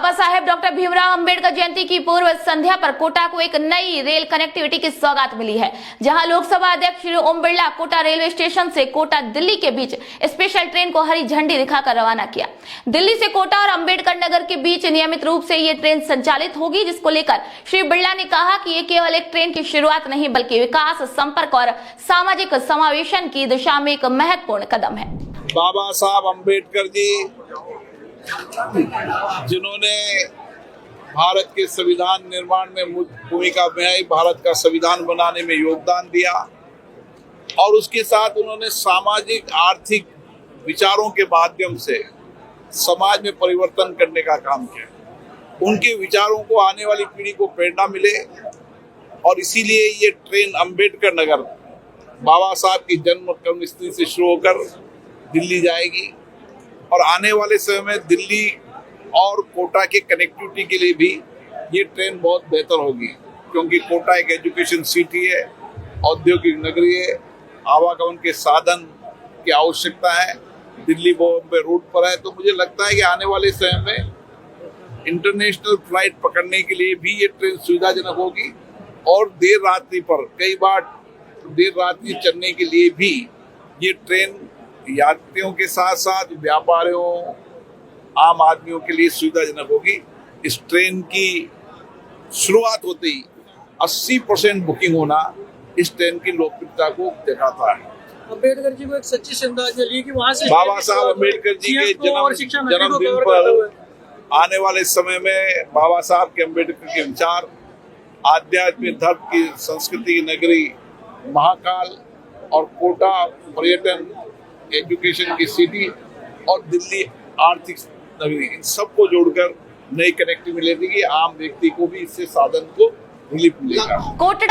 Baba Saheb doctor Bhimrao Ambedkar Jayanti की पूर्व संध्या पर कोटा को एक नई रेल कनेक्टिविटी की सौगात मिली है, जहां लोकसभा अध्यक्ष श्री ओम बिरला कोटा रेलवे स्टेशन से कोटा दिल्ली के बीच स्पेशल ट्रेन को हरी झंडी दिखाकर रवाना किया। दिल्ली से कोटा और अंबेडकर नगर के बीच नियमित रूप से ये ट्रेन संचालित होगी, जिसको लेकर श्री बिरला ने कहा कि ये केवल एक ट्रेन की शुरुआत नहीं बल्कि विकास, संपर्क और सामाजिक समावेशन की दिशा में एक महत्वपूर्ण कदम है। बाबा साहब अम्बेडकर जी जिन्होंने भारत के संविधान निर्माण में भूमिका निभाई, भारत का संविधान बनाने में योगदान दिया और उसके साथ उन्होंने सामाजिक आर्थिक विचारों के माध्यम से समाज में परिवर्तन करने का काम किया। उनके विचारों को आने वाली पीढ़ी को प्रेरणा मिले और इसीलिए ये ट्रेन अम्बेडकर नगर बाबा साहब की जन्म कर्मस्थली से शुरू होकर दिल्ली जाएगी और आने वाले समय में दिल्ली और कोटा के कनेक्टिविटी के लिए भी ये ट्रेन बहुत बेहतर होगी, क्योंकि कोटा एक एजुकेशन सिटी है, औद्योगिक नगरी है, आवागमन के साधन की आवश्यकता है, दिल्ली बॉम्बे रूट पर है। तो मुझे लगता है कि आने वाले समय में इंटरनेशनल फ्लाइट पकड़ने के लिए भी ये ट्रेन सुविधाजनक होगी और देर रात्रि पर कई बार देर रात्रि चलने के लिए भी ये ट्रेन यात्रियों के साथ साथ व्यापारियों, आम आदमियों के लिए सुविधाजनक होगी। इस ट्रेन की शुरुआत होते ही 80% बुकिंग होना इस ट्रेन की लोकप्रियता को दिखाता है। अम्बेडकर जी को एक सच्ची श्रद्धांजलि कि वहां से बाबा साहब अम्बेडकर जी के जन्मदिन पर आने वाले समय में बाबा साहब के अम्बेडकर के विचार, आध्यात्मिक धर्म की संस्कृति की नगरी महाकाल और कोटा पर्यटन एजुकेशन की सिटी और दिल्ली आर्थिक नगरी, इन सबको जोड़कर नई कनेक्टिविटी मिलेगी। आम व्यक्ति को भी इससे साधन को रिलीफ मिलेगा।